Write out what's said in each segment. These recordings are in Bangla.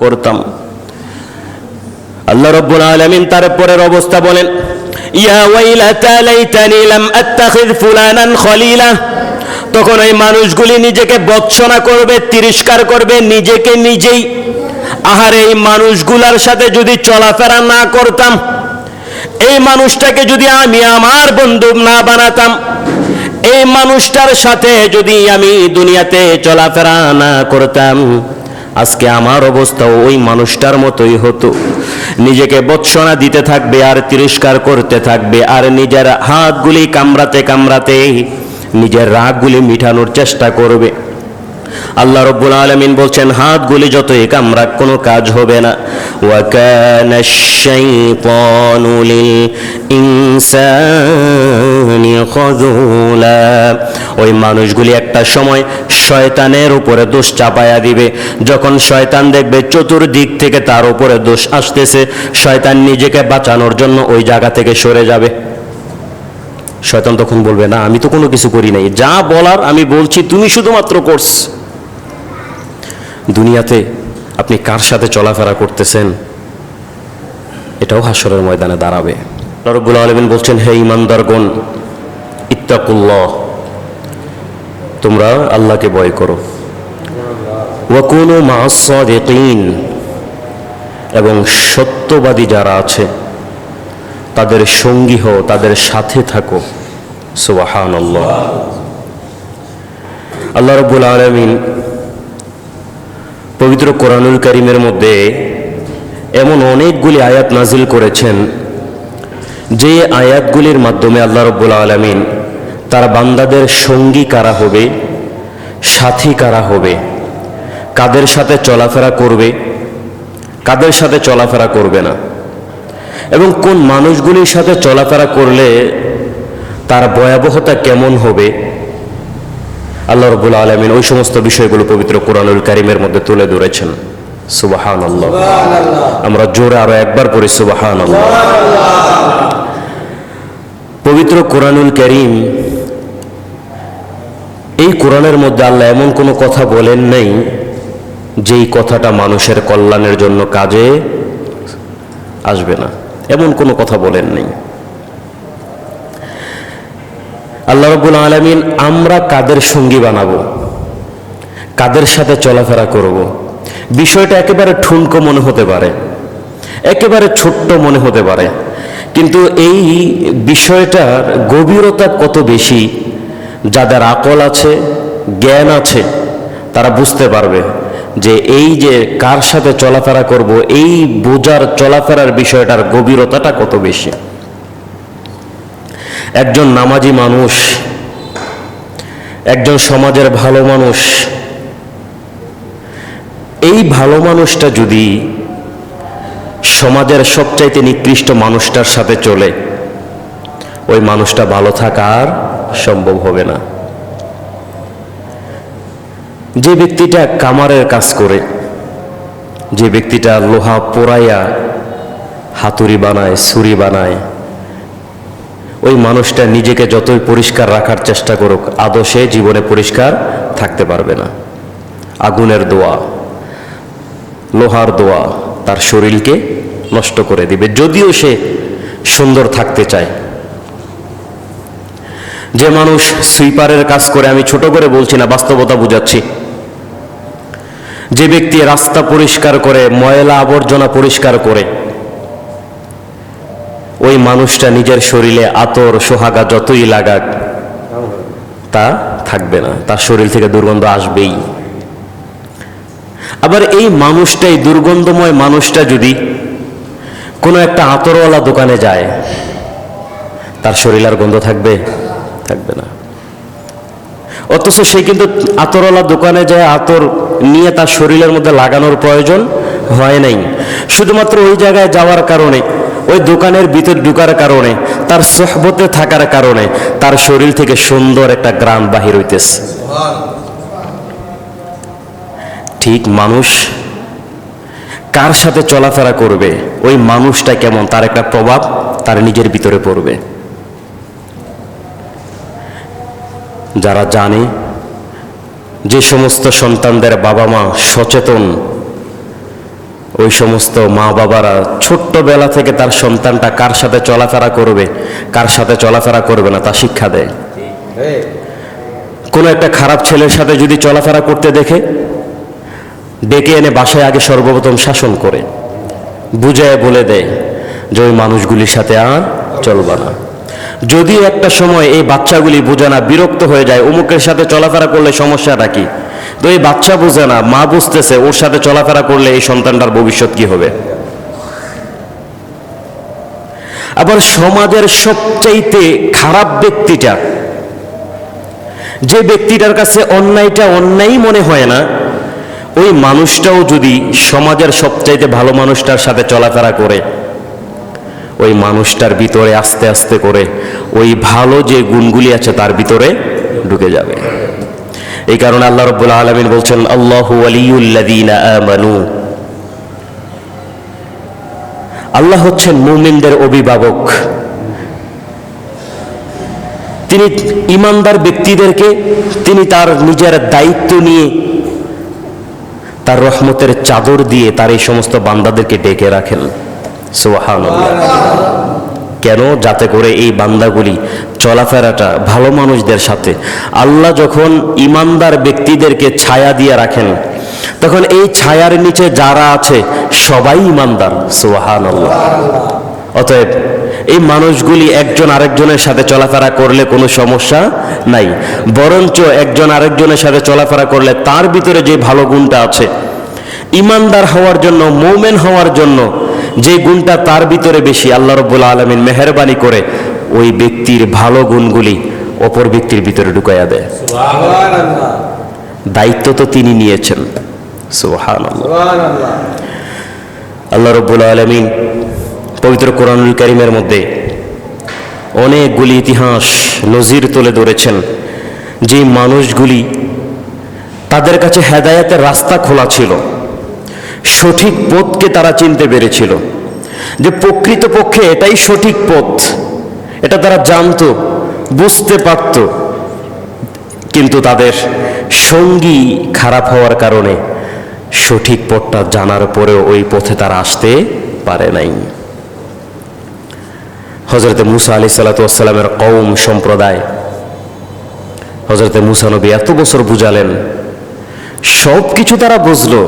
করতাম। আল্লাহ রাব্বুল আলামিন তারপরের অবস্থা বলেন, ইয়া ওয়াইলাতা লাইতানি লাম আত্তাখিয ফুলানান খলিলা। তখন এই মানুষগুলি নিজেকে বৎসনা করবে, তিরস্কার করবে নিজেকে নিজেই। আহারে, এই মানুষগুলার সাথে যদি চলাফেরা না করতাম, এই মানুষটাকে যদি আমি আমার বন্ধু না বানাতাম, এই মানুষটার সাথে যদি আমি দুনিয়াতে চলাফেরা না করতাম, আজকে আমার অবস্থা ওই মানুষটার মতোই হতো। নিজেকে বৎসনা দিতে থাকবে আর তিরস্কার করতে থাকবে, আর নিজের হাতগুলি কামড়াতে কামড়াতে নিজের রাগগুলি মিটানোর চেষ্টা করবে। আল্লাহ রাব্বুল আলামিন বলছেন, হাতগুলি যতই কামড়াক কোনো কাজ হবে না। ওয়া কানাশ শাইতানু লিল ইনসানি খাযুলা। ওই মানুষগুলি একটা সময় শয়তানের উপরে দোষ চাপায়া দিবে। যখন শয়তান দেখবে চতুর্দিক থেকে তার উপরে দোষ আসতেছে, শয়তান নিজেকে বাঁচানোর জন্য ওই জায়গা থেকে সরে যাবে। শয়তান তখন বলবে, না আমি তো কোনো কিছু করি নাই, যা বলার আমি বলছি, তুমি শুধুমাত্র করছ। দুনিয়াতে আপনি কার সাথে চলাফেরা করতেছেন এটাও হাসরের ময়দানে দাঁড়াবে। আল্লাহ রাব্বুল আলামিন বলছেন, হে ঈমানদারগণ, ইত্তাকুল্লাহ, তোমরা আল্লাহকে ভয় করো। ওয়া কুনু মা'আস সাদিকিন, এবং সত্যবাদী যারা আছে তাদের সঙ্গী হও, তাদের সাথে থাকো। সুবহানাল্লাহ। আল্লাহ রাব্বুল আলামিন পবিত্র কোরআনুল কারীমের মধ্যে এমন অনেকগুলি আয়াত নাজিল করেছেন, যে আয়াতগুলির মাধ্যমে আল্লাহ রাব্বুল আলামিন তার বান্দাদের সঙ্গী কারা হবে, সাথী কারা হবে, কাদের সাথে চলাফেরা করবে, কাদের সাথে চলাফেরা করবে না, এবং কোন মানুষগুলির সাথে চলাফেরা করলে তার ভয়াবহতা কেমন হবে, আল্লাহ রাব্বুল আলামিন ওই সমস্ত বিষয়গুলো পবিত্র কোরআনুল কারীমের মধ্যে তুলে ধরেছেন। সুবহানাল্লাহ। আমরা জোরে আরো একবার পড়ি সুবহানাল্লাহ। পবিত্র কোরআনুল কারীম, এই কোরআনের মধ্যে আল্লাহ এমন কোনো কথা বলেন নাই যেই কথাটা মানুষের কল্যাণের জন্য কাজে আসবে না, এমন কোনো কথা বলেন নাই। আল্লাহ রাব্বুল আলামিন আমরা কাদের সঙ্গী বানাবো, কাদের সাথে চলাফেরা করব, বিষয়টা একেবারে ঠুনকো মনে হতে পারে, একেবারে ছোট্ট মনে হতে পারে, কিন্তু এই বিষয়টার গভীরতা কত বেশি, যাদের আকল আছে, জ্ঞান আছে, তারা বুঝতে পারবে যে এই যে কার সাথে চলাফেরা করব, এই বোঝার চলাফেরার বিষয়টার গভীরতাটা কত বেশি। একজন নামাজি মানুষ, একজন সমাজের ভালো মানুষ, এই ভালো মানুষটা যদি সমাজের সবচাইতে নিকৃষ্ট মানুষটার সাথে চলে, ওই মানুষটা ভালো থাকার সম্ভব হবে না। যে ব্যক্তিটা কামারের কাজ করে, যে ব্যক্তিটা লোহা পোড়াইয়া হাতুড়ি বানায়, ছুরি বানায়, ওই মানুষটা নিজেকে যতই পরিষ্কার রাখার চেষ্টা করুক, আদৌ সে জীবনে পরিষ্কার থাকতে পারবে না। আগুনের দোয়া, লোহার দোয়া তার শরীরকে নষ্ট করে দিবে, যদিও সে সুন্দর থাকতে চায়। যে মানুষ সুইপারের কাজ করে, আমি ছোট করে বলছি না, বাস্তবতা বুঝাচ্ছি, যে ব্যক্তি রাস্তা পরিষ্কার করে, ময়লা আবর্জনা পরিষ্কার করে, ওই মানুষটা নিজের শরীরে আতর সোহাগা যতই লাগাক তা থাকবে না, তার শরীর থেকে দুর্গন্ধ আসবেই। আবার এই মানুষটাই, দুর্গন্ধময় মানুষটা যদি কোনো একটা আতরওয়ালা দোকানে যায়, তার শরীর আর গন্ধ থাকবে? থাকবে না। অথচ সে কিন্তু আতরওয়ালা দোকানে যায়, আতর নিয়ে তার শরীরের মধ্যে লাগানোর প্রয়োজন হয় নাই। শুধুমাত্র ওই জায়গায় যাওয়ার কারণে, ওই দোকানের ভিতর ঢুকার কারণে, তার সোহবতে থাকার কারণে তার শরীর থেকে সুন্দর একটা ঘ্রাণ বাহির হইতেছে। ঠিক মানুষ কার সাথে চলাফেরা করবে, ওই মানুষটা কেমন, তার একটা প্রভাব তার নিজের ভিতরে পড়বে। যারা জানে যে সমস্ত সন্তানদের বাবা মা সচেতন, ওই সমস্ত মা বাবারা ছোট্টবেলা থেকে তার সন্তানটা কার সাথে চলাফেরা করবে, কার সাথে চলাফেরা করবে না তা শিক্ষা দেয়। কোনো একটা খারাপ ছেলের সাথে যদি চলাফেরা করতে দেখে, ডেকে এনে বাসায় আগে সর্বপ্রথম শাসন করে, বুঝায় বলে দেয় যে ওই মানুষগুলির সাথে আর চলবা না। যদি একটা সময় এই বাচ্চাগুলি বোঝে না, বিরক্ত হয়ে যায়, অমুকের সাথে চলাফেরা করলে সমস্যাটা কি, তো এই বাচ্চা বোঝে না, মা বুঝতেছে ওর সাথে চলাফেরা করলে এই সন্তানটার ভবিষ্যৎ কি হবে। আবার সমাজের সবচাইতে খারাপ ব্যক্তিটা, যে ব্যক্তিটার কাছে অন্যায়টা অন্যায় মনে হয় না, ওই মানুষটাও যদি সমাজের সবচাইতে ভালো মানুষটার সাথে চলাফেরা করে, ওই মানুষটার ভিতরে আস্তে আস্তে করে ওই ভালো যে গুণগুলি আছে তার ভিতরে ঢুকে যাবে। এই কারণে আল্লাহ রাব্বুল আলামিন বলছেন, আল্লাহু ওয়ালিয়ুল্লাযীনা আমানু, আল্লাহ হচ্ছেন মুমিনদের অভিভাবক। তিনি ঈমানদার ব্যক্তিদেরকে তিনি তার নিজের দায়িত্ব নিয়ে তার রহমতের চাদর দিয়ে তার এই সমস্ত বান্দাদেরকে ডেকে রাখেন। সুবহানাল্লাহ। কেন? যাতে করে এই বান্দাগুলি চলাফেরাটা ভালো মানুষদের সাথে, আল্লাহ যখন ঈমানদার ব্যক্তিদেরকে ছায়া দিয়ে রাখেন, তখন এই ছায়ার নিচে যারা আছে সবাই ঈমানদার। সুবহানাল্লাহ। অতএব এই মানুষগুলি একজন আরেকজনের সাথে চলাফেরা করলে কোনো সমস্যা নাই, বরঞ্চ একজন আরেকজনের সাথে চলাফেরা করলে তার ভিতরে যে ভালো গুণটা আছে, ঈমানদার হওয়ার জন্য, মুমিন হওয়ার জন্য যে গুণটা তার ভিতরে বেশি, আল্লাহ রাব্বুল আলামিন মেহেরবানি করে ওই ব্যক্তির ভালো গুণগুলি অপর ব্যক্তির ভিতরে ঢুকাইয়া দেয়। সুবহানাল্লাহ। দায়িত্ব তো তিনি নিয়েছেন। সুবহানাল্লাহ। আল্লাহ রাব্বুল আলামিন পবিত্র কোরআনুল কারীমের মধ্যে অনেকগুলি ইতিহাস নজির তুলে ধরেছেন, যে মানুষগুলি তাদের কাছে হেদায়েতের রাস্তা খোলা ছিল, সঠিক পথকে তারা চিনতে পেরেছিল, যে প্রকৃতপক্ষে এটাই সঠিক পথ, এটা তারা জানতো, বুঝতে পারত, কিন্তু তাদের সঙ্গী খারাপ হওয়ার কারণে সঠিক পথটা জানার পরেও ওই পথে তারা আসতে পারে নাই। হযরতে মুসা আলাইহিস সালাতু ওয়াস সালামের কওম সম্প্রদায়, হযরতে মুসা নবী এত বছর বুঝালেন, সব কিছু তারা বুঝলো,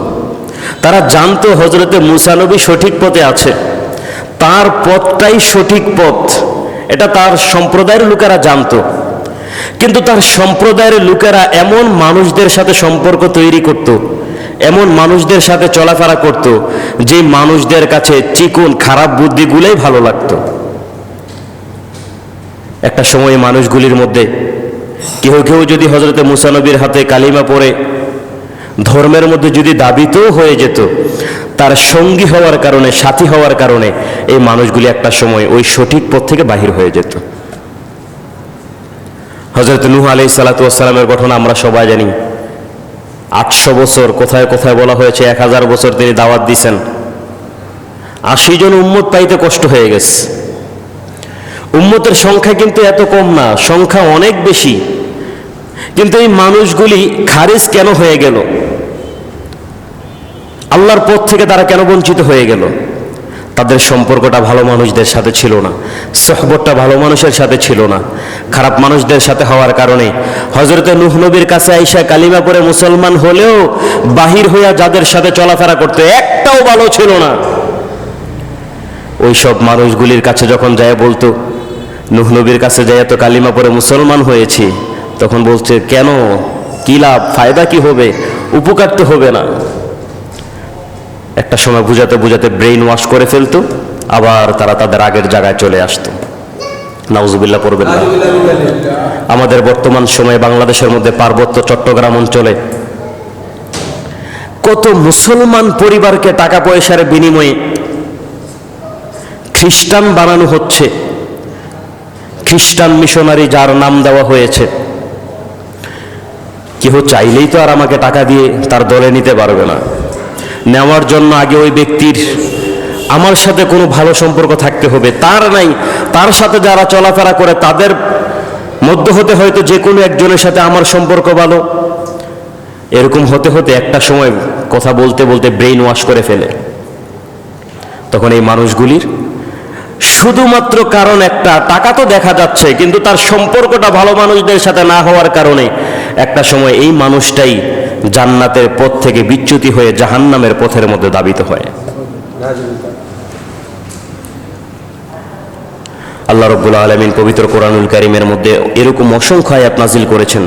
তারা জানতো হযরতে মুসা নবী সঠিক পথে আছে, তার পথটাই সঠিক পথ, এটা তার সম্প্রদায়ের লোকেরা জানতো। কিন্তু তার সম্প্রদায়ের লোকেরা এমন মানুষদের সাথে সম্পর্ক তৈরি করত, এমন মানুষদের সাথে চলাফেরা করত, যে মানুষদের কাছে চিকন খারাপ বুদ্ধিগুলোই ভালো লাগতো। একটা সময় মানুষগুলির মধ্যে কেউ কেউ যদি হযরতে মুসা নবীর হাতে কালিমা পড়ে ধর্মের মধ্যে যদি দাবিতও হয়ে যেত, তার সঙ্গী হওয়ার কারণে, সাথী হওয়ার কারণে এই মানুষগুলি একটা সময় ওই সঠিক পথ থেকে বাহির হয়ে যেত। হযরত নূহ আলাইহিস সালাতু ওয়াস সালামের ঘটনা আমরা সবাই জানি। 800 বছর, কোথায় কোথায় বলা হয়েছে 1000 বছর তিনি দাওয়াত দিয়েছেন। 80 জন উম্মত পাইতে কষ্ট হয়ে গেছে। উম্মতের সংখ্যা কিন্তু এত কম না, সংখ্যা অনেক বেশি, কিন্তু এই মানুষগুলি খারিজ কেন হয়ে গেল? আল্লাহর পথ থেকে তারা কেন বঞ্চিত হয়ে গেল? তাদের সম্পর্কটা ভালো মানুষদের সাথে ছিল না, সোহবতটা ভালো মানুষের সাথে ছিল না। খারাপ মানুষদের সাথে হওয়ার কারণে হযরতে নূহ নবীর কাছে আইসা কালিমা পড়ে মুসলমান হলেও বাহির হইয়া যাদের সাথে চলাফেরা করতে একটাও ভালো ছিল না। ওই সব মানুষগুলির কাছে যখন যায় বলতো, নূহ নবীর কাছে যায় তো কালিমা পড়ে মুসলমান হয়েছি, তখন বলছে কেন, কি লাভ, ফায়দা কি হবে, উপকার তো হবে না। একটা সময় বুঝাতে বুঝাতে ব্রেইন ওয়াশ করে ফেলতো, আবার তারা তাদের আগের জায়গায় চলে আসতো। নাউজুবিল্লাহ পড়বেন না। আমাদের বর্তমান সময়ে বাংলাদেশের মধ্যে পার্বত্য চট্টগ্রাম অঞ্চলে কত মুসলমান পরিবারকে টাকা পয়সার বিনিময়ে খ্রিস্টান বানানো হচ্ছে। খ্রিস্টান মিশনারি যার নাম দেওয়া হয়েছে, কেউ চাইলেই তো আর আমাকে টাকা দিয়ে তার দলে নিতে পারবে না। নেওয়ার জন্য আগে ওই ব্যক্তির আমার সাথে কোনো ভালো সম্পর্ক থাকতে হবে, তার নাই, তার সাথে যারা চলাফেরা করে তাদের মধ্য হতে হয়তো যে কোনো একজনের সাথে আমার সম্পর্ক ভালো। এরকম হতে হতে একটা সময় কথা বলতে বলতে ব্রেইন ওয়াশ করে ফেলে। তখন এই মানুষগুলির শুধুমাত্র কারণ একটা, টাকা তো দেখা যাচ্ছে কিন্তু তার সম্পর্কটা ভালো মানুষদের সাথে না হওয়ার কারণে একটা সময় এই মানুষটাই জান্নাতের পথ থেকে বিচ্যুতি হয়ে জাহান্নামের পথের মধ্যে ধাবিত হয়। আল্লাহ রাব্বুল আলামিন পবিত্র কোরআনুল কারীমের মধ্যে এরকম অসংখ্য আয়াত নাযিল করেছেন।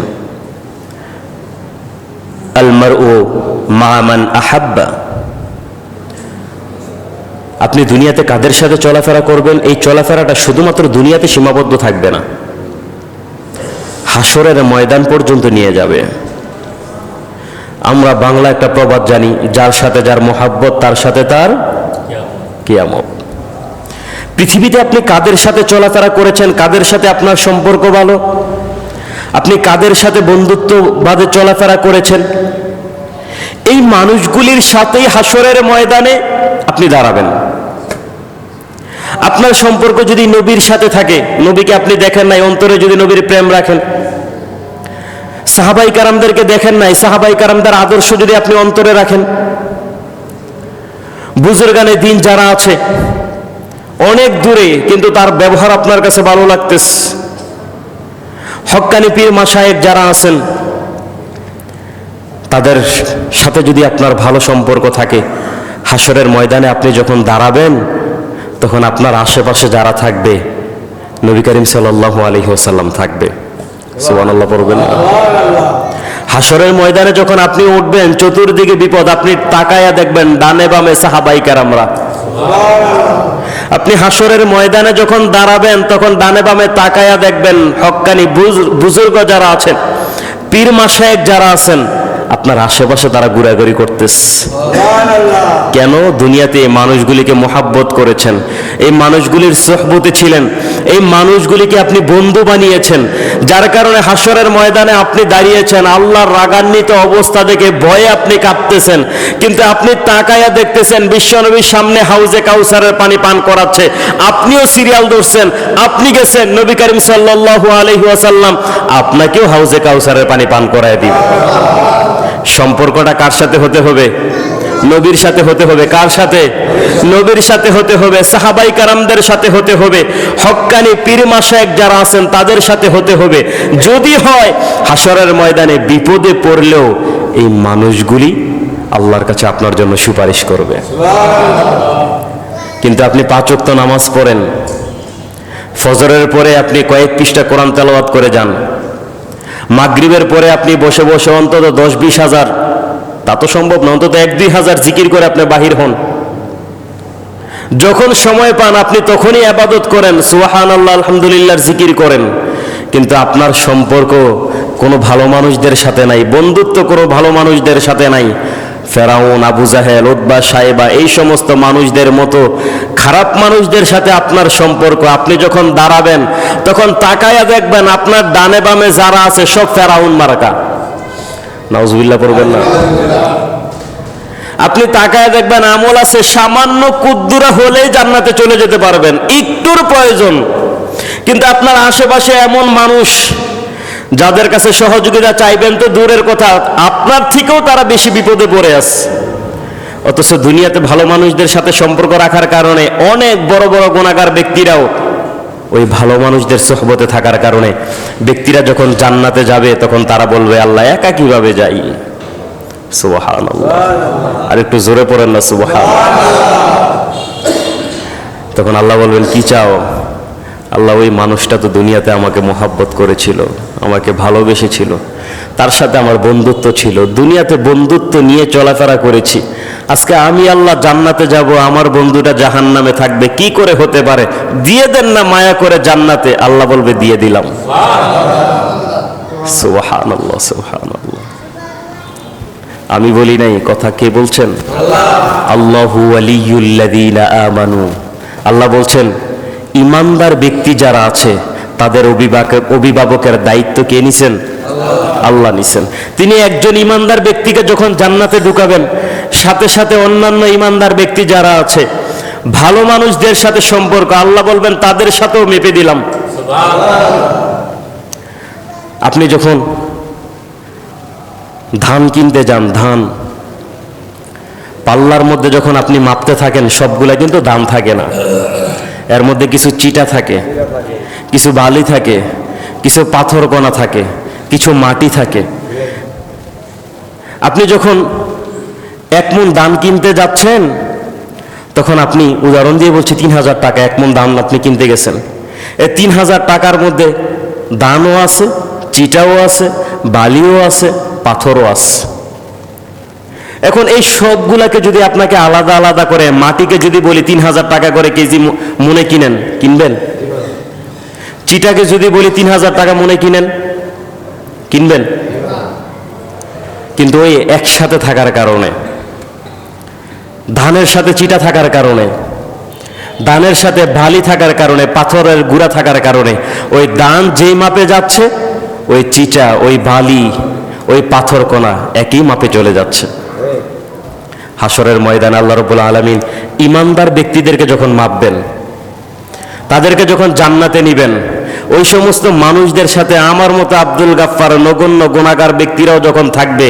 আল মারউ মা মান আহাব্বা, আপনি দুনিয়াতে কাদের সাথে চলাফেরা করবেন, এই চলাফেরাটা শুধুমাত্র দুনিয়াতে সীমাবদ্ধ থাকবে না, হাসরের ময়দান পর্যন্ত নিয়ে যাবে। আমরা বাংলা একটা প্রবাদ জানি, যার সাথে যার মোহাব্বত তার সাথে তার কিয়ামত। পৃথিবীতে আপনি কাদের সাথে চলাফেরা করেছেন, কাদের সাথে আপনার সম্পর্ক ভালো, আপনি কাদের সাথে বন্ধুত্ববাদে চলাফেরা করেছেন, এই মানুষগুলির সাথেই হাসরের ময়দানে আপনি দাঁড়াবেন। আপনার সম্পর্ক যদি নবীর সাথে থাকে, নবীকে আপনি দেখেন নাই, অন্তরে যদি নবীর প্রেম রাখেন, সাহাবাই কারামদেরকে দেখেন নাই, সাহাবাই কারামদের আদর্শ যদি আপনি অন্তরে রাখেন, বুজুর্গানে দিন যারা আছে অনেক দূরে কিন্তু তার ব্যবহার আপনার কাছে ভালো লাগতেছে, হক্কানি পীর মাশায়েখ যারা আছেন তাদের সাথে যদি আপনার ভালো সম্পর্ক থাকে, হাসরের ময়দানে আপনি যখন দাঁড়াবেন তখন আপনার আশেপাশে যারা থাকবে নবী করিম সাল্লাল্লাহু আলাইহি ওয়াসাল্লাম থাকবে। সুবহানাল্লাহ পড়বেন। হাসরের ময়দানে যখন আপনি উঠবেন চতুর্দিকে বিপদ, আপনি তাকায়া দেখবেন ডানে বামে সাহাবাই কেরামরা। আপনি হাসরের ময়দানে যখন দাঁড়াবেন তখন ডানে বামে তাকায়া দেখবেন হক্কানি বুজুর্গ যারা আছেন, পীর মাশায়েখ যারা আছেন, আপনার আশেপাশে তারা ঘোরাঘুরি করতেছে। কেন? দুনিয়াতে এই মানুষগুলিকে মোহাব্বত করেছেন, এই মানুষগুলির সোহবতে ছিলেন, এই মানুষগুলিকে আপনি বন্ধু বানিয়েছেন, যার কারণে হাসরের ময়দানে আপনি দাঁড়িয়েছেন, আল্লাহর রাগান্বিত অবস্থা দেখে ভয়ে আপনি কাঁপতেছেন, কিন্তু আপনি তাকায়া দেখতেছেন বিশ্বনবীর সামনে হাউজে কাউসারের পানি পান করাচ্ছে, আপনিও সিরিয়াল ধরছেন, আপনি গেছেন, নবী করিম সাল্লাল্লাহু আলাইহি ওয়াসাল্লাম আপনাকেও হাউজে কাউসারের পানি পান করায় দিবেন। সম্পর্কটা কার সাথে হতে হবে? নবীর সাথে হতে হবে। কার সাথে? নবীর সাথে হতে হবে, সাহাবাই কারামদের সাথে হতে হবে, হক্কানি পীর মাশায়েখ যারা আছেন তাদের সাথে হতে হবে। যদি হয় হাসরের ময়দানে বিপদে পড়লেও এই মানুষগুলি আল্লাহর কাছে আপনার জন্য সুপারিশ করবে। কিন্তু আপনি 5 ওয়াক্ত নামাজ পড়েন, ফজরের পরে আপনি কয়েক পৃষ্ঠা কোরআন তেলাওয়াত করে যান, মাগরিবের পরে আপনি বসে বসে অন্তত 10-20 হাজার, তা তো সম্ভব না, অন্তত 1-2 হাজার জিকির করে আপনি বাহির হন। যখন সময় পান আপনি তখনই ইবাদত করেন, সুবহানাল্লাহ আলহামদুলিল্লাহর জিকির করেন, কিন্তু আপনার সম্পর্ক কোনো ভালো মানুষদের সাথে নাই, বন্ধুত্ব কোনো ভালো মানুষদের সাথে নাই। ফেরাউন, আবু জাহেল, উতবা, সাইবা এই সমস্ত মানুষদের মতো খারাপ মানুষদের সাথে আপনার সম্পর্ক। আপনি যখন দাঁড়াবেন তখন তাকায়া দেখবেন আপনার ডানে বামে যারা আছে সব ফেরাউন মার্কা। নাউজুবিল্লাহ পড়বেন না। আপনি তাকায়া দেখবেন আমল আছে সামান্য কুদ্দুরা হলেই জান্নাতে চলে যেতে পারবেন, একটুর প্রয়োজন, কিন্তু আপনার আশেপাশে এমন মানুষ যাদের কাছে সহযোগিতা চাইবেন তো দূরের কথা, আপনার থেকেও তারা বেশি বিপদে পড়ে আছে। অথচ দুনিয়াতে ভালো মানুষদের সাথে সম্পর্ক রাখার কারণে অনেক বড় বড় গুনাহগার ব্যক্তিরাও ওই ভালো মানুষদের সোহবতে থাকার কারণে ব্যক্তিরা যখন জান্নাতে যাবে তখন তারা বলবে আল্লাহ একা কিভাবে যাই। সুবহানাল্লাহ, আর একটু জোরে পড়েন না সুবহানাল্লাহ। তখন আল্লাহ বলবেন কি চাও? আল্লাহ ওই মানুষটা তো দুনিয়াতে আমাকে মোহাব্বত করেছিল, আমাকে ভালোবেসেছিল, তার সাথে আমার বন্ধুত্ব ছিল, দুনিয়াতে বন্ধুত্ব নিয়ে চলাফেরা করেছি, আজকে আমি আল্লাহ জান্নাতে যাব, আমার বন্ধুটা জাহান্নামে থাকবে, কি করে হতে পারে? দিয়ে দেন না মায়া করে জান্নাতে। আল্লাহ বলবে দিয়ে দিলাম। সুবহানাল্লাহ সুবহানাল্লাহ। আমি বলি নাই, কথা কে বলছেন? আল্লাহু ওয়ালিয়ুল্লাযীনা আমানু। আল্লাহ বলছেন ইমানদার ব্যক্তি যারা আছে তাদের অভিভাবকের দায়িত্ব কে নিছেন? আল্লাহ নিছেন। তিনি একজন ইমানদার ব্যক্তিকে যখন জান্নাতে ঢুকাবেন, সাথে সাথে অন্যান্য ইমানদার ব্যক্তি যারা আছে ভালো মানুষদের সাথে সম্পর্ক আল্লাহ বলবেন তাদের সাথেও মেপে দিলাম। আপনি যখন ধান কিনতে যান, ধান পাল্লার মধ্যে যখন আপনি মাপতে থাকেন সবগুলা কিন্তু দাম থাকে না, এর মধ্যে কিছু চিটা থাকে, কিছু বালি থাকে, কিছু পাথর কণা থাকে, কিছু মাটি থাকে। আপনি যখন 1 মণ ধান কিনতে যাচ্ছেন তখন আপনি, উদাহরণ দিয়ে বলছি, 3000 টাকা 1 মণ ধান আপনি কিনতে গেছেন। এই 3000 টাকার মধ্যে ধানও আছে, চিটাও আছে, বালিও আছে, পাথরও আছে। এখন এই সবগুলাকে যদি আপনাকে আলাদা আলাদা করে, মাটিকে যদি বলি 3000 টাকা করে কেজি মনে কিনবেন? চিটাকে যদি বলি 3000 টাকা মনে কিনবেন? কিন্তু ওই একসাথে থাকার কারণে, ধানের সাথে চিটা থাকার কারণে, ধানের সাথে বালি থাকার কারণে, পাথরের গুঁড়া থাকার কারণে ওই ধান যেই মাপে যাচ্ছে ওই চিটা, ওই বালি, ওই পাথর কণা একই মাপে চলে যাচ্ছে। হাসরের ময়দানে আল্লাহ রাব্বুল আলামিন ইমানদার ব্যক্তিদেরকে যখন মাপবেন, তাদেরকে যখন জান্নাতে নিবেন, ওই সমস্ত মানুষদের সাথে আমার মতো আব্দুল গাফফার নগণ্য গুনাহগার ব্যক্তিরাও যখন থাকবে,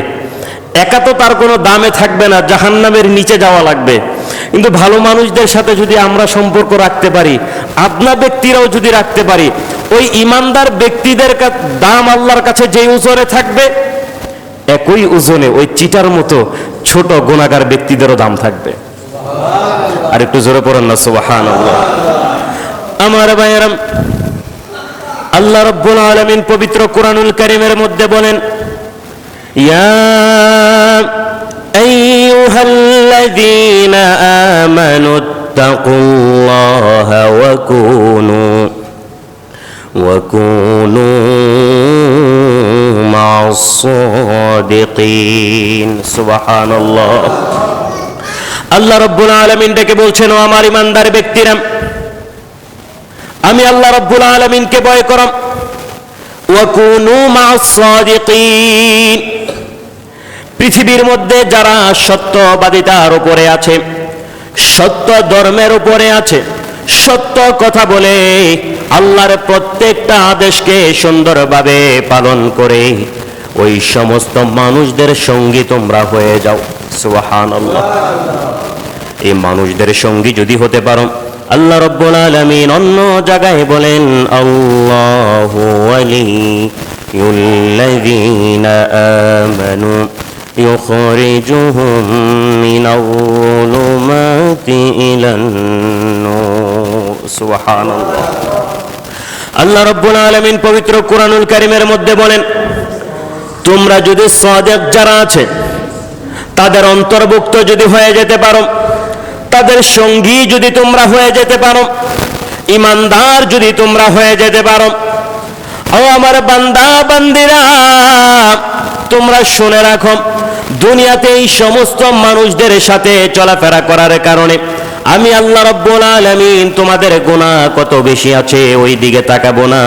একা তো তার কোনো দামে থাকবে না, জাহান্নামের নিচে যাওয়া লাগবে। কিন্তু ভালো মানুষদের সাথে যদি আমরা সম্পর্ক রাখতে পারি, আপনা ব্যক্তিরাও যদি রাখতে পারি, ওই ইমানদার ব্যক্তিদের দাম আল্লাহর কাছে যেই ওজনে থাকবে, একই ওজনে ওই চিটার মতো ছোট গুনাহগার ব্যক্তিদেরও দাম থাকবে। আর একটু জোরে পড়েন না সুবহানাল্লাহ। আমার ভাইয়েরা, আল্লাহ রাব্বুল আলামিন পবিত্র কোরআনুল কারীমের মধ্যে বলেন, ইয়া আইয়ুহাল্লাযীনা আমানুত্তাকুল্লাহা ওয়া কুনু মা'আস সাদিকিন। সুবহানাল্লাহ। আল্লাহ রাব্বুল আলামিন ডেকে বলছেন, ও আমার ইমানদার ব্যক্তিরা, আমি আল্লাহ রাব্বুল আলামিনকে ভয় করো, ওয়া কুনু মা'আস সাদিকিন। পৃথিবীর মধ্যে যারা সত্যবাদিতার উপরে আছে, সত্য ধর্মের উপরে আছে, সত্য কথা বলে আল্লাহর প্রত্যেকটা আদেশকে সুন্দরভাবে পালন করে, ওই সমস্ত মানুষদের সঙ্গী তোমরা হয়ে যাও। সুবহানাল্লাহ। এই মানুষদের সঙ্গী যদি হতে পারো, আল্লাহ রাব্বুল আলামিন অন্য জায়গায় বলেন, আল্লাহু ওয়ালিয়ুল্লাযীনা আমানু ইউখরিজুহুম মিনাল-যুলুমাতি ইলান-নূর। সুবহানাল্লাহ। আল্লাহ রাব্বুল আলামিন পবিত্র কোরআনুল কারীমের মধ্যে বলেন, তোমরা যদি সাদিক যারা আছে তাদের অন্তর্ভুক্ত যদি হয়ে যেতে পারো, তাদের সঙ্গী যদি তোমরা হয়ে যেতে পারো, ইমানদার যদি তোমরা হয়ে যেতে পারো, ও আমার বান্দা বান্দিরা, তোমরা শুনে রাখো, দুনিয়াতে এই সমস্ত মানুষদের সাথে চলাফেরা করার কারণে আমি আল্লাহ রাব্বুল আলামিন তোমাদের গুনাহ কত বেশি আছে ওই দিকে তাকাবো না,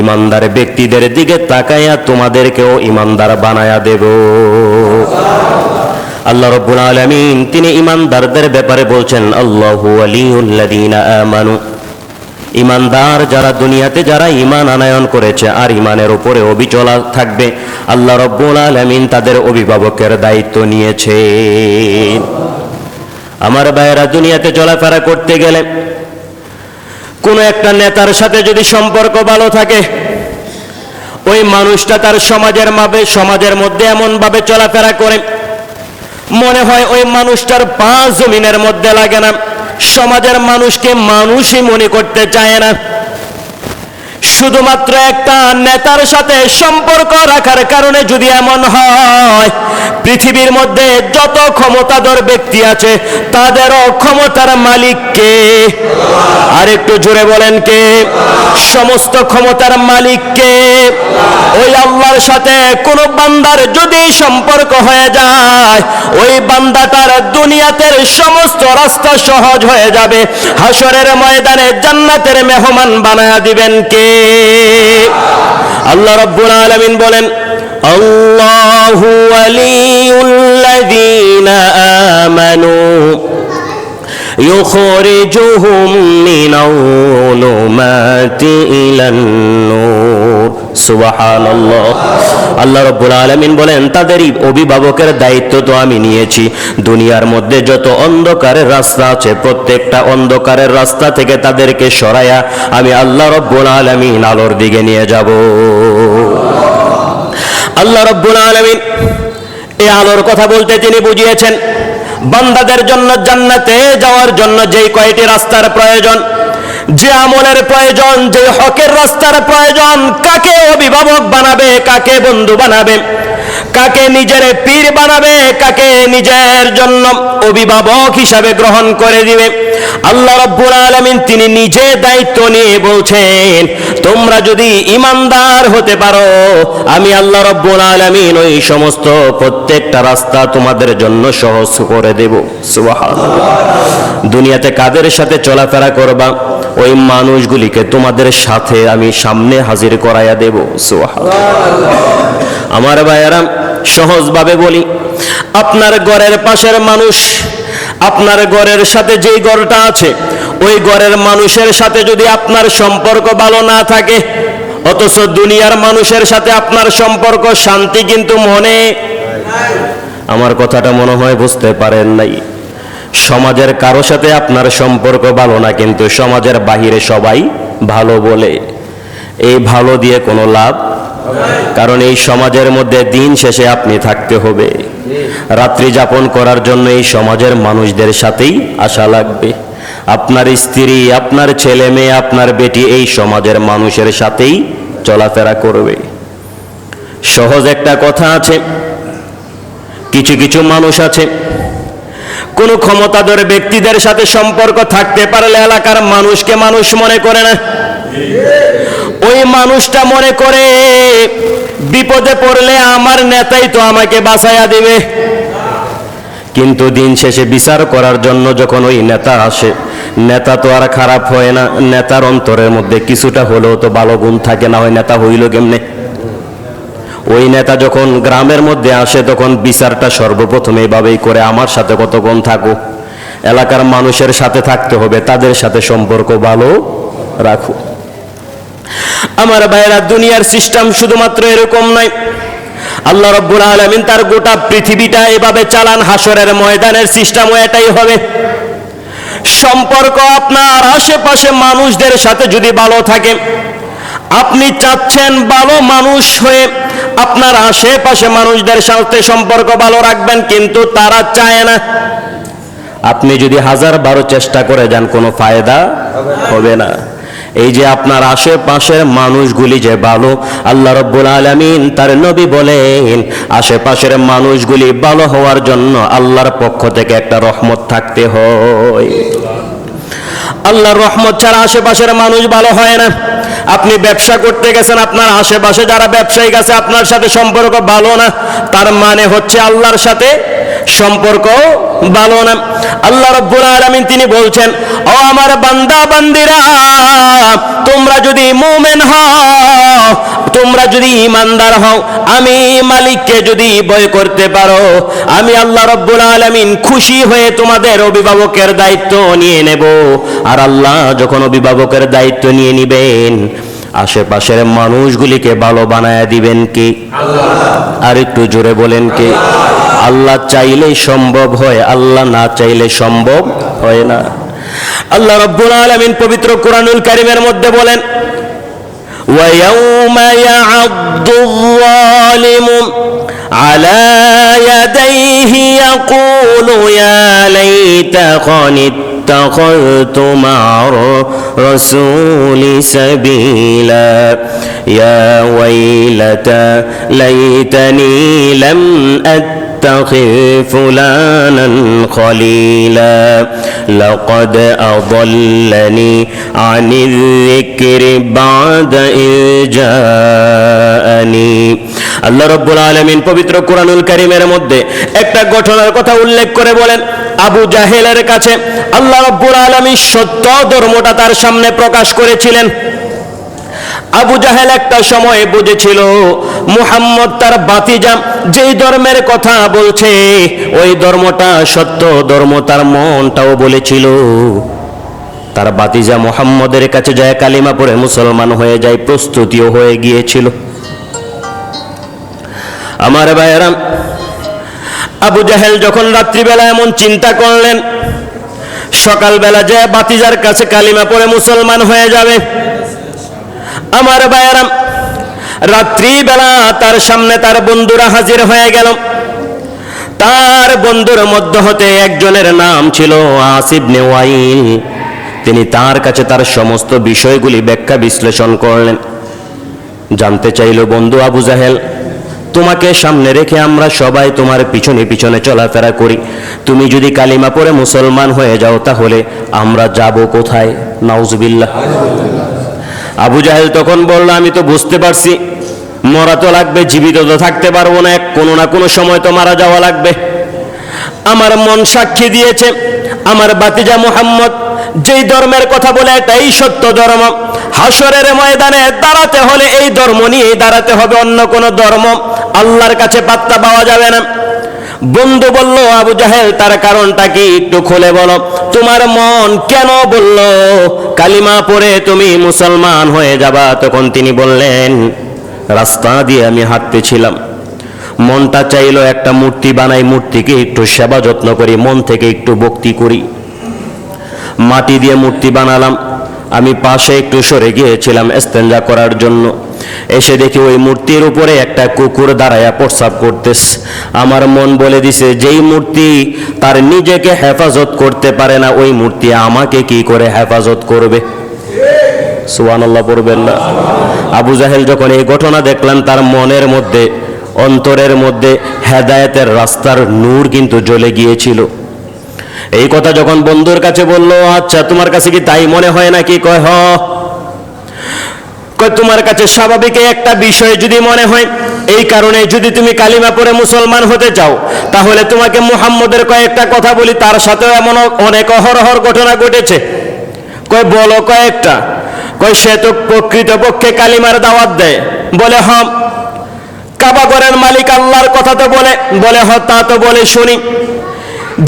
ইমানদার ব্যক্তিদের দিকে তাকায়া তোমাদেরকেও ইমানদার বানায়া দেব। আল্লাহ রাব্বুল আলামিন তিনি ইমানদারদের ব্যাপারে বলছেন, আল্লাহু ওয়ালিয়ুল্লাযীনা আমানু। ইমানদার যারা, দুনিয়াতে যারা ঈমান আনয়ন করেছে আর ঈমানের উপরে অবিচল থাকবে, আল্লাহ রাব্বুল আলামিন তাদের অভিভাবকের দায়িত্ব নিয়েছেন। আমার ভাইয়েরা, দুনিয়াতে চলাফেরা করতে গেলে কোনো একটা নেতার সাথে যদি সম্পর্ক ভালো থাকে, ওই মানুষটা তার সমাজের মধ্যে এমন ভাবে চলাফেরা করে মনে হয় ওই মানুষটার পা জমিনের মধ্যে লাগে না, সমাজের মানুষকে মানুষই মনে করতে চায় না। শুধুমাত্র একটা নেতার সাথে সম্পর্ক রাখার কারণে যদি এমন হয়, পৃথিবীর মধ্যে যত ক্ষমতাধর ব্যক্তি আছে তাদেরও ক্ষমতার মালিক কে? আর একটু জোরে বলেন কে? সমস্ত ক্ষমতার মালিক কে? ওই আল্লাহর সাথে কোন বান্দার যদি সম্পর্ক হয়ে যায়, ওই বান্দাটার দুনিয়াতের সমস্ত রাস্তা সহজ হয়ে যাবে, হাসরের ময়দানে জান্নাতের মেহমান বানায়া দিবেন কে? আল্লাহ রাব্বুল আলামিন বলেন, আল্লাহু ওয়ালিয়ুল্লাযীনা আমানু يخرجهم من الظلمات إلى النور সুবহানাল্লাহ। আল্লাহ রাব্বুল আলামিন বলেন, তাদেরই অভিভাবকের দায়িত্ব তো আমি নিয়েছি। দুনিয়ার মধ্যে যত অন্ধকারের রাস্তা আছে, প্রত্যেকটা অন্ধকারের রাস্তা থেকে তাদেরকে সরায়া আমি আল্লাহ রাব্বুল আলামিন আলোর দিকে নিয়ে যাব। আল্লাহ রাব্বুল আলামিন এই আলোর কথা বলতে তিনি বুঝিয়েছেন বান্দাদের জন্য জান্নাতে যাওয়ার জন্য যেই কয়টি রাস্তার প্রয়োজন, যে আমলের প্রয়োজন, যে হকের রাস্তার প্রয়োজন, কাকে অভিভাবক বানাবে, কাকে বন্ধু বানাবে, কাকে নিজের পীর বানাবে, কাকে নিজের জন্য অভিভাবক হিসাবে গ্রহণ করে দিবে, আল্লাহ রাব্বুল আলামিন তিনি নিজে দায়িত্ব নিয়ে বলছেন, তোমরা যদি ইমানদার হতে পারো আমি আল্লাহ রাব্বুল আলামিন ওই সমস্ত প্রত্যেকটা রাস্তা তোমাদের জন্য সহজ করে দেব। সুবহানাল্লাহ। দুনিয়াতে কাদের সাথে চলাফেরা করবা, ওই মানুষগুলিকে তোমাদের সাথে আমি সামনে হাজির করাইয়া দেব। সুবহানাল্লাহ। আমার ভাইয়েরা, সহজভাবে বলি, আপনার ঘরের পাশের মানুষ, আপনার ঘরের সাথে যেই ঘরটা আছে ওই ঘরের মানুষের সাথে যদি আপনার সম্পর্ক ভালো না থাকে, অথচ দুনিয়ার মানুষের সাথে আপনার সম্পর্ক শান্তি কিন্তু মনে, আমার কথাটা মনে হয় বুঝতে পারেন নাই। সমাজের কারো সাথে আপনার সম্পর্ক ভালো না, কিন্তু সমাজের বাহিরে সবাই ভালো বলে, এই ভালো দিয়ে কোনো লাভ, কারণ এই সমাজের মধ্যে দিন শেষে আপনি থাকতে হবে, রাত্রি যাপন করার জন্য এই সমাজের মানুষদের সাথেই আসা লাগবে। আপনার স্ত্রী, আপনার ছেলে মেয়ে, আপনার বেটি এই সমাজের মানুষের সাথেই চলাফেরা করবে। সহজ একটা কথা আছে, কিছু কিছু মানুষ আছে কোন ক্ষমতাধর ব্যক্তিদের সাথে সম্পর্ক থাকতে পারলে এলাকার মানুষকে মানুষ মনে করে না, ওই মানুষটা মনে করে বিপদে পড়লে আমার নেতাই তো আমাকে বাঁচাইয়া দিবে। কিন্তু দিন শেষে বিচার করার জন্য যখন ওই নেতা আসে, নেতা তো আর খারাপ হয় না, নেতার অন্তরের মধ্যে কিছুটা হলেও তো ভালো গুণ থাকে, না হয় নেতা হইল কেমনে? ওই নেতা যখন গ্রামের মধ্যে আসে তখন বিচারটা সর্বপ্রথম এইভাবেই করে, আমার সাথে কতক্ষণ থাকো, এলাকার মানুষের সাথে থাকতে হবে, তাদের সাথে সম্পর্ক ভালো রাখো। আমার ভাইরা, দুনিয়ার সিস্টেম শুধুমাত্র এরকম নয়। আল্লাহ রাব্বুল আলামিন তার গোটা পৃথিবীটা এভাবে চালান, হাসরের ময়দানের সিস্টেমও এটাই হবে। সম্পর্ক আপনার আশেপাশে মানুষদের সাথে যদি ভালো থাকে, আপনি চাচ্ছেন ভালো মানুষ হয়ে আপনার আশেপাশে মানুষদের সাথে সম্পর্ক ভালো রাখবেন, কিন্তু তারা চায় না। আপনি যদি 1000-12 চেষ্টা করে যান, কোনো ফায়দা হবে না। এই যে আপনার আশেপাশের মানুষগুলি যে ভালো, আল্লাহ রাব্বুল আলামিন তার নবী বলেন আশেপাশের মানুষগুলি ভালো হওয়ার জন্য আল্লাহর পক্ষ থেকে একটা রহমত থাকতে হয়। আল্লাহর রহমত ছাড়া আশেপাশের মানুষ ভালো হয় না। আপনি ব্যবসা করতে গেছেন, আপনার আশেপাশে যারা ব্যবসায়ী আছে আপনার সাথে সম্পর্ক ভালো না, তার মানে হচ্ছে আল্লাহর সাথে সম্পর্ক ভালো না। আল্লাহ রাব্বুল আলামিন তিনি বলছেন, ও আমার বান্দা বান্দিরা, তোমরা যদি মুমিন হও, তোমরা যদি ইমানদার হও, আমি মালিককে যদি ভয় করতে পারো, আমি আল্লাহ রাব্বুল আলামিন খুশি হয়ে তোমাদের অভিভাবকের দায়িত্ব নিয়ে নেব। আর আল্লাহ যখন অভিভাবকের দায়িত্ব নিয়ে নিবেন, আশেপাশের মানুষগুলিকে ভালো বানায় দিবেন কে? আল্লাহ। আর একটু জোরে বলেন কে? আল্লাহ চাইলেই সম্ভব হয়, আল্লাহ না চাইলে সম্ভব হয় না। আল্লাহ রাব্বুল আলামিন পবিত্র কোরআনুল কারীমের মধ্যে বলেন, وَيَوْمَ يَعَضُّ الظَّالِمُ عَلَى يَدَيْهِ يَقُولُ يَا لَيْتَنِي اتَّخَذْتُ مَعَ الرَّسُولِ سَبِيلًا يَا وَيْلَتَى لَيْتَنِي لَمْ أَتَّخِذْ فُلَانًا خَلِيلًا لَقَدْ أَضَلَّنِي عَنِ الذِّكْرِ بَعْدَ إِذْ جَاءَنِي। আল্লাহ রাব্বুল আলামিন পবিত্র কোরআনুল কারীমের মধ্যে একটা ঘটনার কথা উল্লেখ করে বলেন, আবু জাহেলের কাছে আল্লাহ রাব্বুল আলামিন সত্য ধর্মটা তার সামনে প্রকাশ করেছিলেন। আবু জাহেল একটা সময় বুঝেছিল মুহাম্মদ তার বাতিজা যেই ধর্মের কথা বলছে ওই ধর্মটা সত্য ধর্ম, তার মনটাও বলেছিল। তার বাতিজা মুহাম্মদের কাছে যায় কালিমা পড়ে মুসলমান হয়ে যায়, প্রস্তুতিও হয়ে গিয়েছিল। আমার ভাইয়েরা, আবু জাহেল যখন রাত্রিবেলা এমন চিন্তা করলেন সকালবেলা যে বাতিজার কাছে কালিমা পড়ে মুসলমান হয়ে যাবে, আমার ভাইয়েরা রাত্রিবেলা তার সামনে তার বন্ধুরা হাজির হয়ে গেল। তার বন্ধুর মধ্যে হতে একজনের নাম ছিল আস ইবনে ওয়াইল। তিনি তার কাছে তার সমস্ত বিষয়গুলি ব্যাখ্যা বিশ্লেষণ করলেন। জানতে চাইল, বন্ধু আবু জাহেল, তোমাকে সামনে রেখে আমরা সবাই তোমার পিছনে পিছনে চলাফেরা করি, তুমি যদি কালিমা পড়ে মুসলমান হয়ে যাও তাহলে আমরা যাব কোথায়? নাউজুবিল্লাহ। আবু জাহেল তখন বলল, আমি তো বুঝতে পারছি মরা তো লাগবে, জীবিত তো থাকতে পারবো না, কোনো না কোনো সময় তো মারা যাওয়া লাগবে। আমার মন সাক্ষী দিয়েছে আমার বাতিজা মুহাম্মদ যেই ধর্মের কথা বলে এটাই সত্য ধর্ম। হাসরের ময়দানে দাঁড়াতে হলে এই ধর্ম নিয়েই দাঁড়াতে হবে, অন্য কোনো ধর্ম আল্লাহর কাছে পাত্তা পাওয়া যাবে না। বন্ধু বলল, আবু জাহেল তার কারণটা কি একটু খুলে বলো, তোমার মন কেন বলল কালিমা পড়ে তুমি মুসলমান হয়ে যাবা? তখন তিনি বললেন, রাস্তা দিয়ে আমি হাঁটতেছিলাম, মনটা চাইলো একটা মূর্তি বানাই, মূর্তিকে একটু সেবা যত্ন করি, মন থেকে একটু ভক্তি করি। মাটি দিয়ে মূর্তি বানালাম, আমি পাশে একটু সরে গিয়েছিলাম ইস্তেঞ্জা করার জন্য। এসে দেখি ওই মূর্তির উপরে একটা কুকুর দাঁড়ায়া প্রস্রাব করতেছে। আমার মন বলে দিছে, যেই মূর্তি তার নিজেকে হেফাজত করতে পারে না ওই মূর্তি আমাকে কি করে হেফাজত করবে? সুবহানাল্লাহ পড়বেন না? আবু জাহেল যখন এই ঘটনা দেখলেন তার মনের মধ্যে, অন্তরের মধ্যে হেদায়েতের রাস্তার নূর কিন্তু জ্বলে গিয়েছিল। এই কথা যখন বন্ধুর কাছে বলল, আচ্ছা তোমার কাছে কি তাই মনে হয় নাকি? কয় হ। কয় তোমার কাছে স্বাভাবিক একটা বিষয় যদি মনে হয়, এই কারণে যদি তুমি কালিমা পড়ে মুসলমান হতে চাও, তাহলে তোমাকে মুহাম্মদের কয়েকটা কথা বলি, তার সাথেও এমন অনেক অহরহর ঘটনা ঘটেছে। কয় বলো কয়েকটা। কয় সে তো প্রকৃতপক্ষে কালিমার দাওয়াত দেয়। বলে হ। কাবা ঘরের মালিক আল্লাহর কথা তো বলে। বলে হ, তা তো বলে শুনি।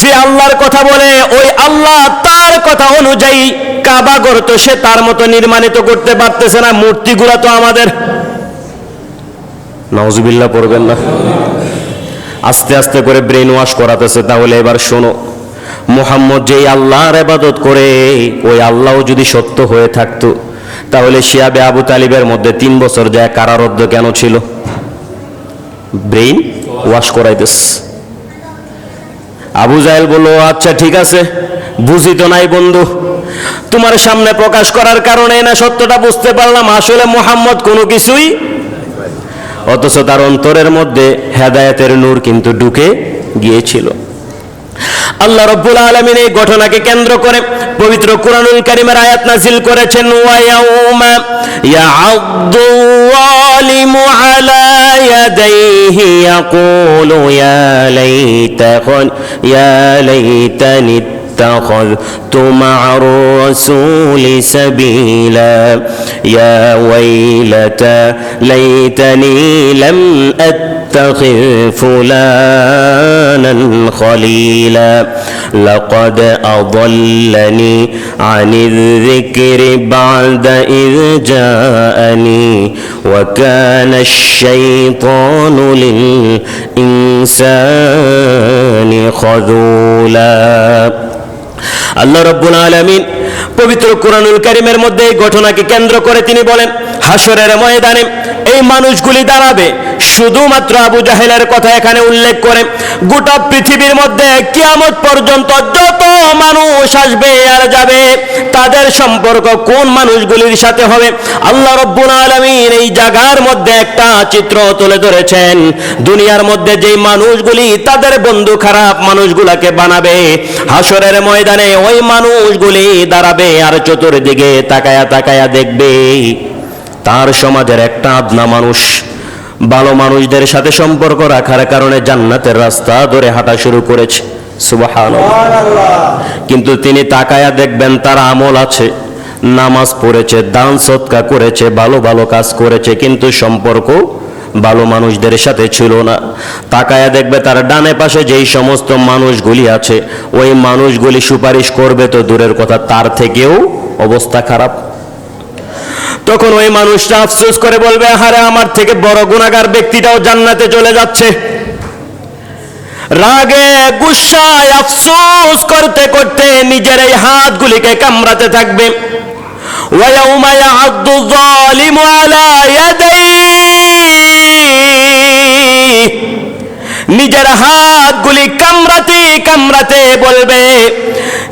যে আল্লাহর কথা বলে ওই আল্লাহ তার কথা অনুযায়ী কাবা ঘর তো সে তার মতো নির্মাণিত করতে পারতেছে না, মূর্তিগুলা তো আমাদের। নাউজুবিল্লাহ পড়বেন না? আস্তে আস্তে করে ব্রেন ওয়াশ করাতেছে। তাহলে এবার শোনো, মুহাম্মদ যেই আল্লাহর ইবাদত করে ওই আল্লাহ যদি সত্য হয়ে থাকতো তাহলে শিয়াবে আবু তালিবের মধ্যে 3 বছর যায় কারারুদ্ধ কেন ছিল? Brain wash করাইতেস। আবু জাহেল বলল, আচ্ছা ঠিক আছে, বুঝি তো নাই বন্ধু, তোমার সামনে প্রকাশ করার কারণে না সত্যটা বুঝতে পারলাম আসলে মুহাম্মদ কোনো কিছুই, অথচ তার অন্তরের মধ্যে হেদায়েতের নূর কিন্তু ঢুকে গিয়েছিল। আল্লাহ রাব্বুল আলামিন এই ঘটনাকে কেন্দ্র করে পবিত্র কুরআনুল কারীমের আয়াত নাযিল করেছেন, ওয়া ইয়াউমা ইয়া'আদ্দু যালিমু আলা ইয়াদাইহি ইয়াকুলু ইয়া লাইতানি اتخذت مع الرسول سبيلا يا ويلتى ليتني لم أتخذ فلانا خليلا لقد أضلني عن الذكر بعد إذ جاءني وكان الشيطان للإنسان خذولا। আল্লাহ রাব্বুল আলামিন পবিত্র কুরআনুল কারীমের মধ্যে এই ঘটনাকে কেন্দ্র করে তিনি বলেন, হাসরের ময়দানে এই মানুষগুলি দাঁড়াবে। শুধুমাত্র আবু জাহেলের কথা এখানে উল্লেখ করে গোটা পৃথিবীর মধ্যে কিয়ামত পর্যন্ত যত মানুষ আসবে আর যাবে তাদের সম্পর্ক কোন মানুষগুলির সাথে হবে, আল্লাহ রাব্বুল আলামিন এই জায়গার মধ্যে একটা চিত্র তুলে ধরেছেন। দুনিয়ার মধ্যে যেই মানুষগুলি তাদের বন্ধু খারাপ মানুষগুলাকে বানাবে, হাসরের ময়দানে ওই মানুষগুলি দাঁড়াবে আর চতুর্দিকে তাকায়া তাকায়া দেখবে তার সমাজের একটা আদনা মানুষ ভালো মানুষদের সাথে সম্পর্ক রাখার কারণে জান্নাতের রাস্তা ধরে হাঁটা শুরু করেছে। সুবহানাল্লাহ। কিন্তু তিনি তাকায়া দেখবেন তার আমল আছে, নামাজ পড়েছে, দান সদকা করেছে, ভালো ভালো কাজ করেছে, কিন্তু সম্পর্ক ভালো মানুষদের সাথে ছিল না। তাকায়া দেখবে তার ডানে পাশে যেই সমস্ত মানুষগুলি আছে, ওই মানুষগুলি সুপারিশ করবে তো দূরের কথা, তার থেকেও অবস্থা খারাপ। তখন ওই মানুষটা আফসোস করে বলবে, আরে আমার থেকে বড় গুনাহগার ব্যক্তিটাও জান্নাতে চলে যাচ্ছে। রাগে গুসায় আফসোস করতে করতে নিজের এই হাতগুলিকে কামড়াতে থাকবে। ওয়ায়াউমা ইয়া'আদ্দু যালিমু আলা ইয়াদাইহি, নিজের হাতগুলি কামড়াতে কামড়াতে বলবে,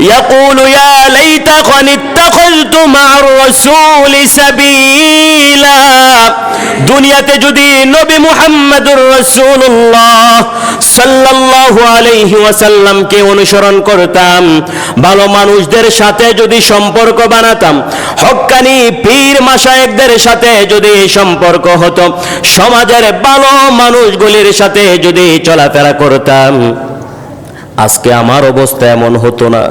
ইয়াকুলু ইয়া লাইতানি ইত্তাখাযতু মা'আর রাসূলি সাবিলা, দুনিয়াতে যদি নবী মুহাম্মদুর রাসূলুল্লাহ সাল্লাল্লাহু আলাইহি ওয়াসাল্লামকে অনুসরণ করতাম, ভালো মানুষদের সাথে যদি সম্পর্ক বানাতাম, হক্কানি পীর মাশায়েখদের সাথে যদি সম্পর্ক হতো, সমাজের ভালো মানুষগুলির সাথে যদি চলাফেরা করতাম, আজকে আমার অবস্থা এমন হতো না।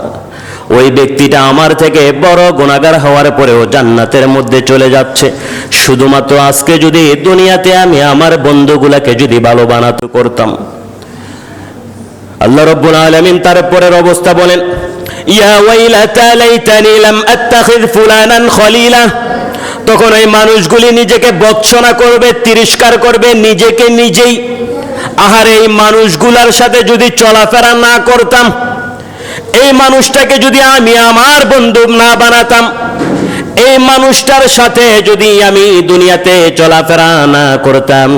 ওই ব্যক্তিটা আমার থেকে বড় গুনাহগার হওয়ার পরেও জান্নাতের মধ্যে চলে যাচ্ছে, শুধুমাত্র আজকে যদি দুনিয়াতে আমি আমার বন্ধুগুলাকে যদি ভালো বানাতে করতাম। আল্লাহ রাব্বুল আলামিন তারপরের অবস্থা বলেন, ইয়া ওয়াইলাতা লাইতানি লাম আত্তাখিয ফুলানান খলিলা, তখন ওই মানুষগুলি নিজেকে বৎসনা করবে, তিরস্কার করবে নিজেকে নিজেই। আহারে, এই মানুষগুলার সাথে যদি চলাফেরা না করতাম, এই মানুষটাকে যদি আমি আমার বন্ধু না বানাতাম, এই মানুষটার সাথে যদি আমি দুনিয়াতে চলাফেরা না করতাম,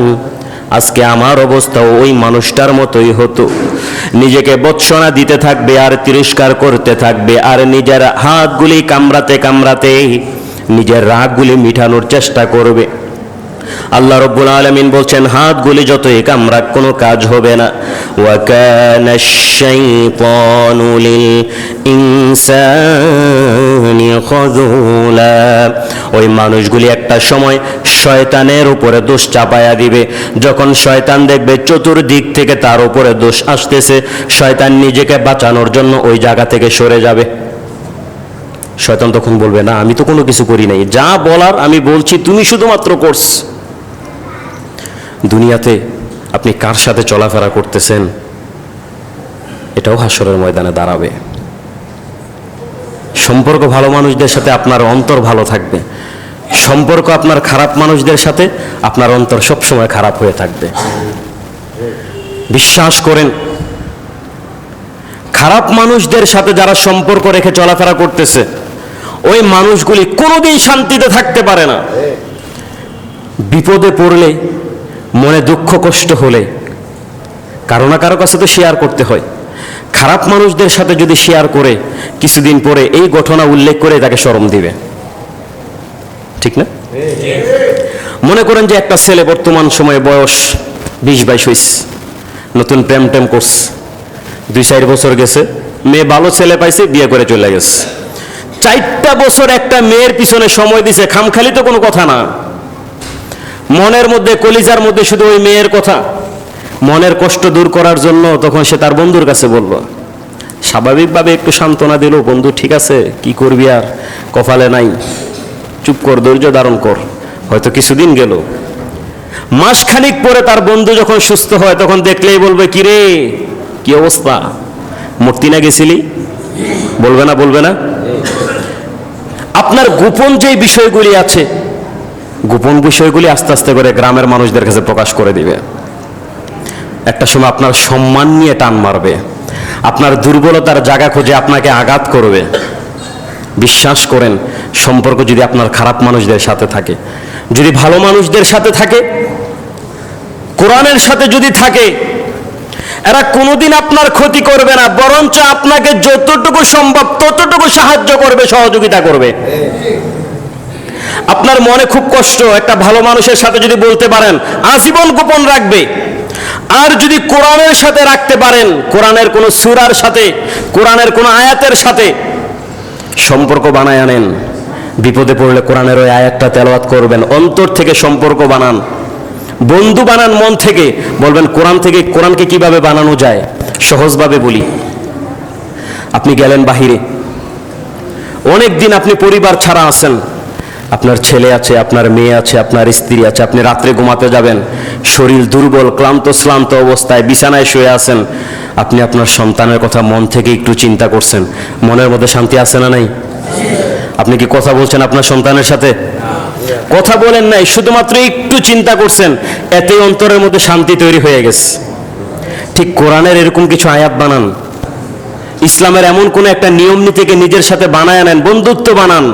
আজকে আমার অবস্থা ওই মানুষটার মতোই হতো। নিজেকে বৎসনা দিতে থাকবে আর তিরস্কার করতে থাকবে, আর নিজের হাতগুলি কামড়াতে কামড়াতে নিজের রাগগুলি মিটানোর চেষ্টা করবে। আল্লাহ রাব্বুল আলামিন বলছেন, হাতগুলি যতই কামড়াক কোনো কাজ হবে না। ওয়া কানাশ শাইতানু লিল ইনসানি খাযুলা, ওই মানুষগুলি একটা সময় শয়তানের উপরে দোষ চাপায়া দিবে। যখন শয়তান দেখবে চতুর্দিক থেকে তার উপরে দোষ আসতেছে, শয়তান নিজেকে বাঁচানোর জন্য ওই জায়গা থেকে সরে যাবে। শয়তান তখন বলবে, না আমি তো কোনো কিছু করি নাই, যা বলার আমি বলছি, তুমি শুধুমাত্র করছ। দুনিয়াতে আপনি কার সাথে চলাফেরা করতেছেন, এটাও হাসরের ময়দানে দাঁড়াবে। সম্পর্ক ভালো মানুষদের সাথে আপনার অন্তর ভালো থাকবে, সম্পর্ক আপনার খারাপ মানুষদের সাথে আপনার অন্তর সবসময় খারাপ হয়ে থাকবে। বিশ্বাস করেন, খারাপ মানুষদের সাথে যারা সম্পর্ক রেখে চলাফেরা করতেছে, ওই মানুষগুলি কোনোদিন শান্তিতে থাকতে পারে না। বিপদে পড়লে, মনে দুঃখ কষ্ট হলে কারো না কারো কাছে তো শেয়ার করতে হয়। খারাপ মানুষদের সাথে যদি শেয়ার করে, কিছুদিন পরে এই ঘটনা উল্লেখ করে তাকে শরম দিবে, ঠিক না? মনে করেন যে একটা ছেলে বর্তমান সময়ে বয়স 20-22 হয়েছে, নতুন প্রেম টেম করছে, 2-4 বছর গেছে, মেয়ে ভালো ছেলে পাইছে, বিয়ে করে চলে গেছে। 4টা বছর একটা মেয়ের পিছনে সময় দিছে, খামখালি তো কোনো কথা না। মনের মধ্যে, কলিজার মধ্যে শুধু ওই মেয়ের কথা। মনের কষ্ট দূর করার জন্য তখন সে তার বন্ধুর কাছে বলল, স্বাভাবিকভাবে একটু সান্ত্বনা দিল, বন্ধু ঠিক আছে, কি করবি আর, কপালে নাই, চুপ কর, ধৈর্য ধারণ কর। হয়তো কিছুদিন গেল, মাসখানিক পরে তার বন্ধু যখন সুস্থ হয়, তখন দেখলেই বলবে, কি রে, কি অবস্থা, মূর্তি না গেছিলি? বলবে না? বলবে না? আপনার গোপন যে বিষয়গুলি আছে, গোপন বিষয়গুলি আস্তে আস্তে করে গ্রামের মানুষদের কাছে প্রকাশ করে দিবে। একটা সময় আপনার সম্মান নিয়ে টান মারবে, আপনার দুর্বলতার জায়গা খুঁজে আপনাকে আঘাত করবে। বিশ্বাস করেন, সম্পর্ক যদি আপনার খারাপ মানুষদের সাথে থাকে, যদি ভালো মানুষদের সাথে থাকে, কোরআনের সাথে যদি থাকে, এরা কোনোদিন আপনার ক্ষতি করবে না, বরঞ্চ আপনাকে যতটুকু সম্ভব ততটুকু সাহায্য করবে, সহযোগিতা করবে। আপনার মনে খুব কষ্ট, একটা ভালো মানুষের সাথে যদি বলতে পারেন, আজীবন গোপন রাখবে। আর যদি কোরআনের সাথে রাখতে পারেন, কোরআনের কোনো সূরার সাথে, কোরআনের কোনো আয়াতের সাথে সম্পর্ক বানায় আনেন, বিপদে পড়লে কোরআনের ওই আয়াতটা তেলাওয়াত করবেন, অন্তর থেকে সম্পর্ক বানান, বন্ধু বানান, মন থেকে বলবেন কোরআন থেকে, কোরআনকে কিভাবে বানানো যায়। সহজভাবে বলি, আপনি গেলেন বাহিরে, অনেক দিন আপনি পরিবার ছাড়া আছেন, আপনার ছেলে আছে, আপনার মেয়ে আছে, আপনার স্ত্রী আছে, আপনি রাত্রে ঘুমাতে যাবেন, শরীর দুর্বল, ক্লান্ত শ্লান্ত অবস্থায় বিছানায় শুয়ে আছেন, আপনি আপনার সন্তানের কথা মন থেকে একটু চিন্তা করছেন, মনের মধ্যে শান্তি আছে না নাই? আপনি কি কথা বলছেন আপনার সন্তানের সাথে? কথা বলেন নাই, শুধুমাত্র একটু চিন্তা করছেন, এতেই অন্তরের মধ্যে শান্তি তৈরি হয়ে গেছে। ঠিক কোরআনের এরকম কিছু আয়াত বানান, ইসলামের এমন কোন একটা নিয়ম নীতিকে নিজের সাথে বানায় নেন, বন্ধুত্ব বানান,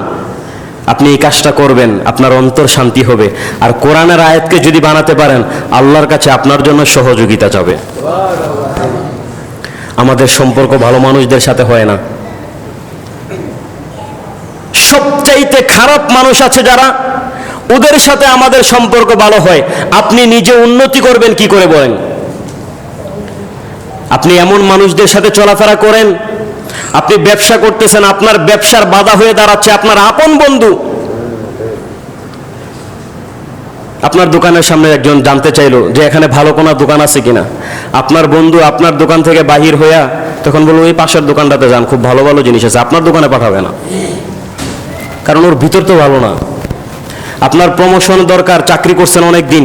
আপনি এই কাজটা করবেন, আপনার অন্তর শান্তি হবে। আর কোরআনের আয়াতকে যদি বানাতে পারেন, আল্লাহর কাছে আপনার জন্য সহযোগিতা যাবে। আমাদের সম্পর্ক ভালো মানুষদের সাথে হয় না। সবচাইতে খারাপ মানুষ আছে যারা, ওদের সাথে আমাদের সম্পর্ক ভালো হয়। আপনি নিজে উন্নতি করবেন কি করে বলেন? আপনি এমন মানুষদের সাথে চলাফেরা করেন, আপনি ব্যবসা করতেছেন, আপনার ব্যবসার বাধা হয়ে দাঁড়াচ্ছে আপনার আপন বন্ধু। আপনার দোকানের সামনে একজন জানতে চাইলো যে এখানে ভালো কোনো দোকান আছে কিনা। আপনার বন্ধু আপনার দোকান থেকে বাহির হইয়া তখন বলবো এই পাশের দোকানটাতে যান, খুব ভালো ভালো জিনিস আছে, আপনার দোকানে পাঠাবে না, কারণ ওর ভিতর তো ভালো না। আপনার প্রমোশন দরকার, চাকরি করছেন অনেক দিন,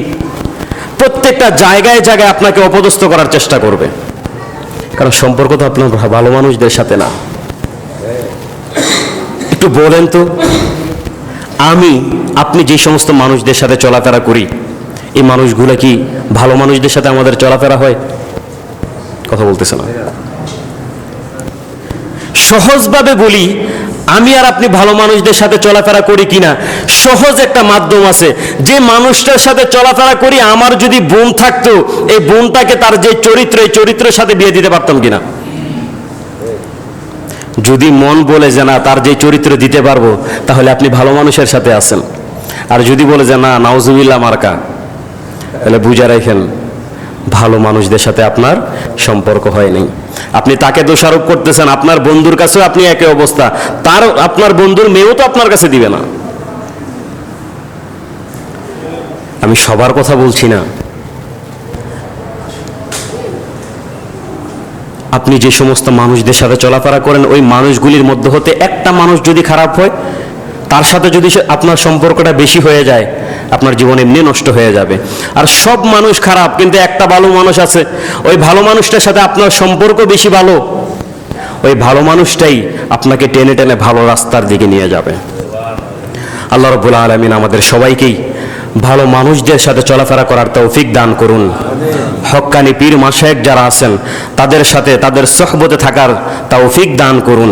প্রত্যেকটা জায়গায় জায়গায় আপনাকে অপদস্থ করার চেষ্টা করবে, কারণ সম্পর্ক তো আপনার ভালো মানুষদের সাথে না। একটু বলেন তো, আপনি যে সমস্ত মানুষদের সাথে চলাফেরা করি, এই মানুষগুলো কি ভালো মানুষদের সাথে আমাদের চলাফেরা হয়? কথা বলতেছে না। সহজভাবে বলি, আমি আর আপনি ভালো মানুষদের সাথে চলাফেরা করি কিনা, সহজ একটা মাধ্যম আছে। যে মানুষটার সাথে চলাফেরা করি, আমার যদি বোন থাকতো, এই বোনটাকে তার যে চরিত্র, এই চরিত্রের সাথে বিয়ে দিতে পারতাম কিনা? যদি মন বলে যে না, তার যে চরিত্র দিতে পারবো, তাহলে আপনি ভালো মানুষের সাথে আছেন। আর যদি বলে যে না, নাউজুবিল্লাহ মার্কা, তাহলে বুঝে রাখেন ভালো মানুষদের সাথে আপনার সম্পর্ক হয়নি। আপনি তাকে দোষারোপ করতেছেন, আপনার বন্ধুর কাছেও আপনি একই অবস্থা, আপনার বন্ধুর মেয়েও তো আপনার কাছে দিবে না। আমি সবার কথা বলছি না। আপনি যে সমস্ত মানুষদের সাথে চলাফেরা করেন, ওই মানুষগুলির মধ্যে হতে একটা মানুষ যদি খারাপ হয়, তার সাথে যদি আপনার সম্পর্কটা বেশি হয়ে যায়, আপনার জীবন এমনি নষ্ট হয়ে যাবে। আর সব মানুষ খারাপ, কিন্তু একটা ভালো মানুষ আছে, ওই ভালো মানুষটার সাথে আপনার সম্পর্ক বেশি ভালো, ওই ভালো মানুষটাই আপনাকে টেনে টেনে ভালো রাস্তার দিকে নিয়ে যাবে। আল্লাহ রাব্বুল আলামিন আমাদের সবাইকেই ভালো মানুষদের সাথে চলাফেরা করার তৌফিক দান করুন। হক্কানি পীর মাশায়েখ যারা আছেন, তাদের সাথে তাদের সোহবতে থাকার তৌফিক দান করুন।